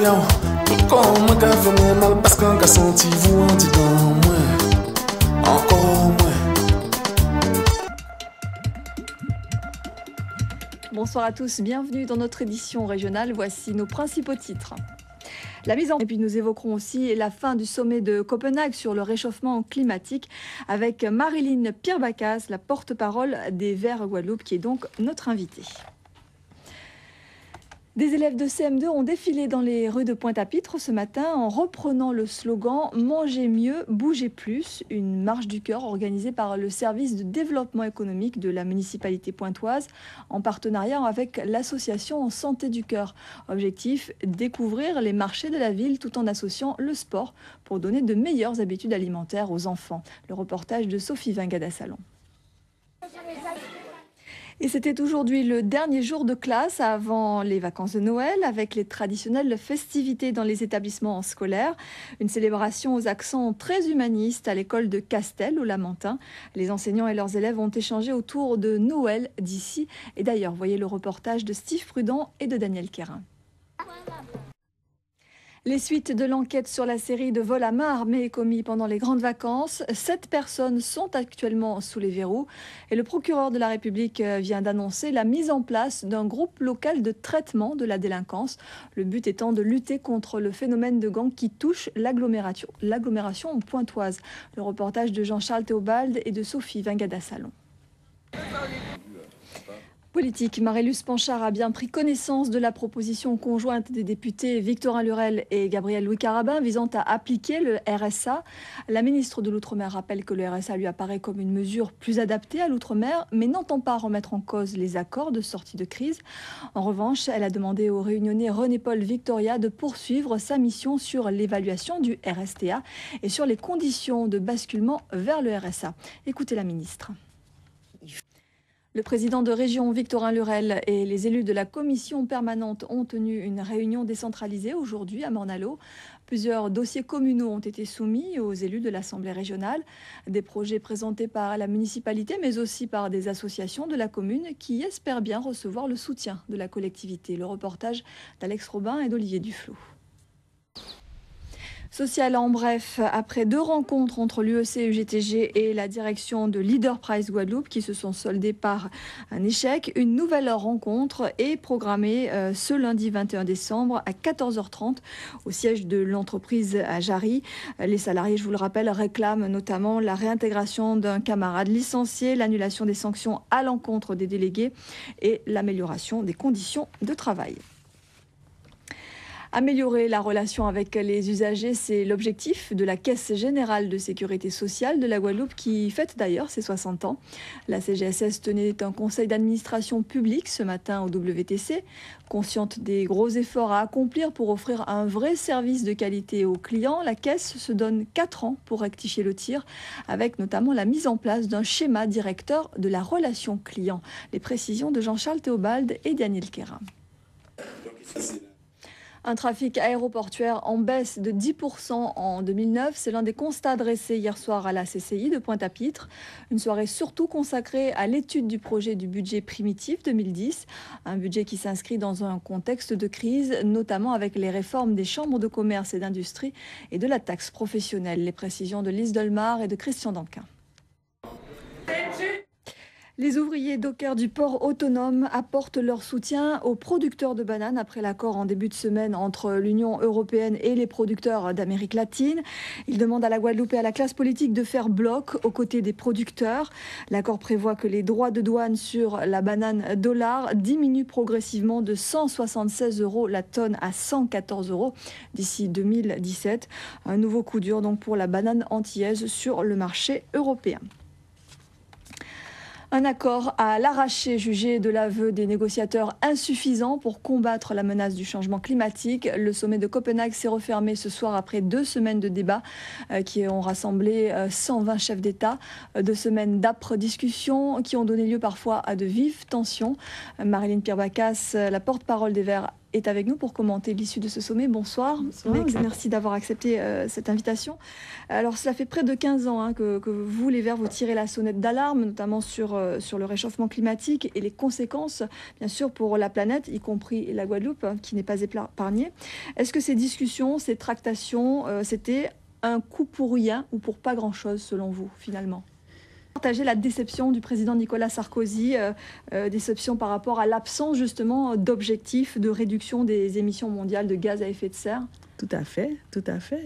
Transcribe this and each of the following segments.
yo. Comment qu'a fait moi mal parce qu'on a senti vous en dit dans moi. Encore moins. Bonsoir à tous, bienvenue dans notre édition régionale. Voici nos principaux titres. Et puis nous évoquerons aussi la fin du sommet de Copenhague sur le réchauffement climatique avec Marilyn Pierbacas, la porte-parole des Verts Guadeloupe, qui est donc notre invitée. Des élèves de CM2 ont défilé dans les rues de Pointe-à-Pitre ce matin en reprenant le slogan « Mangez mieux, bougez plus », une marche du cœur organisée par le service de développement économique de la municipalité pointoise en partenariat avec l'association Santé du Cœur. Objectif, découvrir les marchés de la ville tout en associant le sport pour donner de meilleures habitudes alimentaires aux enfants. Le reportage de Sophie Vingada-Salon. Et c'était aujourd'hui le dernier jour de classe avant les vacances de Noël avec les traditionnelles festivités dans les établissements scolaires. Une célébration aux accents très humanistes à l'école de Castel au Lamentin. Les enseignants et leurs élèves ont échangé autour de Noël d'ici. Et d'ailleurs, voyez le reportage de Steve Prudent et de Daniel Quérin. Les suites de l'enquête sur la série de vols à main armée commis pendant les grandes vacances. 7 personnes sont actuellement sous les verrous et le procureur de la République vient d'annoncer la mise en place d'un groupe local de traitement de la délinquance. Le but étant de lutter contre le phénomène de gang qui touche l'agglomération pointoise. Le reportage de Jean-Charles Théobald et de Sophie Vingada-Salon. Politique, Marie-Luce Panchard a bien pris connaissance de la proposition conjointe des députés Victorin Lurel et Gabriel Louis Carabin visant à appliquer le RSA. La ministre de l'Outre-mer rappelle que le RSA lui apparaît comme une mesure plus adaptée à l'Outre-mer, mais n'entend pas remettre en cause les accords de sortie de crise. En revanche, elle a demandé au réunionnais René-Paul Victoria de poursuivre sa mission sur l'évaluation du RSTA et sur les conditions de basculement vers le RSA. Écoutez la ministre. Le président de région Victorin Lurel et les élus de la commission permanente ont tenu une réunion décentralisée aujourd'hui à Morne-à-l'Eau. Plusieurs dossiers communaux ont été soumis aux élus de l'Assemblée régionale. Des projets présentés par la municipalité mais aussi par des associations de la commune qui espèrent bien recevoir le soutien de la collectivité. Le reportage d'Alex Robin et d'Olivier Duflot. Social en bref, après 2 rencontres entre l'UEC UGTG et la direction de Leader Prize Guadeloupe qui se sont soldées par un échec, une nouvelle rencontre est programmée ce lundi 21 décembre à 14h30 au siège de l'entreprise à Jarry. Les salariés, je vous le rappelle, réclament notamment la réintégration d'un camarade licencié, l'annulation des sanctions à l'encontre des délégués et l'amélioration des conditions de travail. Améliorer la relation avec les usagers, c'est l'objectif de la Caisse générale de sécurité sociale de la Guadeloupe qui fête d'ailleurs ses 60 ans. La CGSS tenait un conseil d'administration public ce matin au WTC. Consciente des gros efforts à accomplir pour offrir un vrai service de qualité aux clients, la Caisse se donne 4 ans pour rectifier le tir, avec notamment la mise en place d'un schéma directeur de la relation client. Les précisions de Jean-Charles Théobald et Daniel Quérin. Un trafic aéroportuaire en baisse de 10% en 2009, c'est l'un des constats dressés hier soir à la CCI de Pointe-à-Pitre. Une soirée surtout consacrée à l'étude du projet du budget primitif 2010. Un budget qui s'inscrit dans un contexte de crise, notamment avec les réformes des chambres de commerce et d'industrie et de la taxe professionnelle. Les précisions de Lise Delmar et de Christian Danquin. Les ouvriers dockers du port autonome apportent leur soutien aux producteurs de bananes après l'accord en début de semaine entre l'Union européenne et les producteurs d'Amérique latine. Ils demandent à la Guadeloupe et à la classe politique de faire bloc aux côtés des producteurs. L'accord prévoit que les droits de douane sur la banane dollar diminuent progressivement de 176 € la tonne à 114 € d'ici 2017. Un nouveau coup dur donc pour la banane antillaise sur le marché européen. Un accord à l'arraché jugé de l'aveu des négociateurs insuffisant pour combattre la menace du changement climatique. Le sommet de Copenhague s'est refermé ce soir après 2 semaines de débats qui ont rassemblé 120 chefs d'État. 2 semaines d'âpres discussions qui ont donné lieu parfois à de vives tensions. Marilyn Pierbacas, la porte-parole des Verts, est avec nous pour commenter l'issue de ce sommet. Bonsoir. Merci d'avoir accepté cette invitation. Alors, cela fait près de 15 ans que vous, les Verts, vous tirez la sonnette d'alarme, notamment sur le réchauffement climatique et les conséquences, bien sûr, pour la planète, y compris la Guadeloupe, qui n'est pas épargnée. Est-ce que ces discussions, ces tractations, c'était un coup pour rien ou pour pas grand-chose, selon vous, finalement ? Partager la déception du président Nicolas Sarkozy, déception par rapport à l'absence justement d'objectifs de réduction des émissions mondiales de gaz à effet de serre. Tout à fait,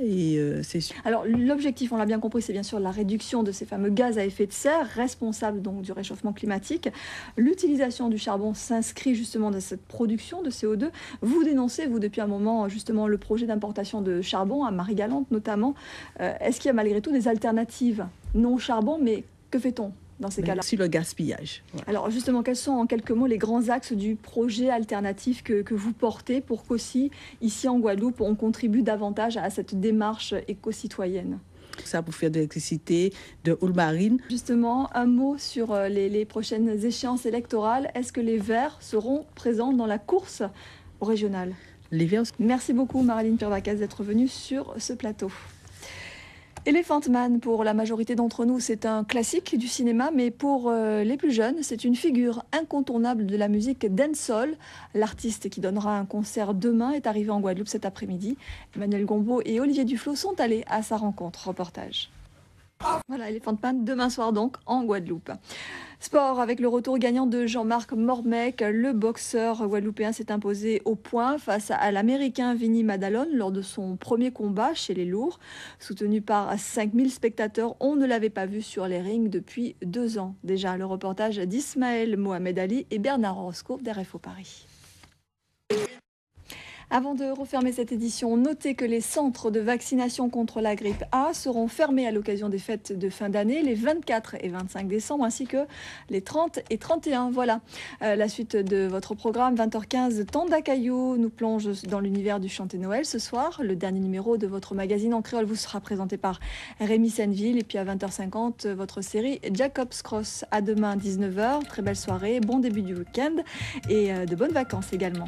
et c'est sûr. Alors l'objectif, on l'a bien compris, c'est bien sûr la réduction de ces fameux gaz à effet de serre, responsables donc du réchauffement climatique. L'utilisation du charbon s'inscrit justement dans cette production de CO2. Vous dénoncez, vous, depuis un moment, justement, le projet d'importation de charbon à Marie-Galante notamment. Est-ce qu'il y a malgré tout des alternatives non au charbon, mais que fait-on dans ces cas-là? Sur le gaspillage. Ouais. Alors justement, quels sont en quelques mots les grands axes du projet alternatif que vous portez pour qu'aussi, ici en Guadeloupe, on contribue davantage à cette démarche éco-citoyenne? Ça pour faire de l'électricité, de houle marine. Justement, un mot sur les prochaines échéances électorales. Est-ce que les Verts seront présents dans la course régionale? Les Verts. Merci beaucoup Marilyn Pirvacas d'être venue sur ce plateau. Elephant Man, pour la majorité d'entre nous, c'est un classique du cinéma, mais pour les plus jeunes, c'est une figure incontournable de la musique dancehall. L'artiste qui donnera un concert demain est arrivé en Guadeloupe cet après-midi. Emmanuel Gombeau et Olivier Duflo sont allés à sa rencontre. Reportage. Voilà, Elephant Man, demain soir donc, en Guadeloupe. Sport, avec le retour gagnant de Jean-Marc Mormec, le boxeur guadeloupéen s'est imposé au point face à l'Américain Vinny Madalone lors de son premier combat chez les lourds. Soutenu par 5000 spectateurs, on ne l'avait pas vu sur les rings depuis 2 ans. Déjà, le reportage d'Ismaël Mohamed Ali et Bernard Roscoe d'RFO Paris. Avant de refermer cette édition, notez que les centres de vaccination contre la grippe A seront fermés à l'occasion des fêtes de fin d'année, les 24 et 25 décembre, ainsi que les 30 et 31. Voilà, la suite de votre programme, 20h15, Tanda Caillou nous plonge dans l'univers du chanté Noël ce soir. Le dernier numéro de votre magazine en créole vous sera présenté par Rémi Senneville. Et puis à 20h50, votre série Jacob's Cross. À demain, 19h. Très belle soirée, bon début du week-end et de bonnes vacances également.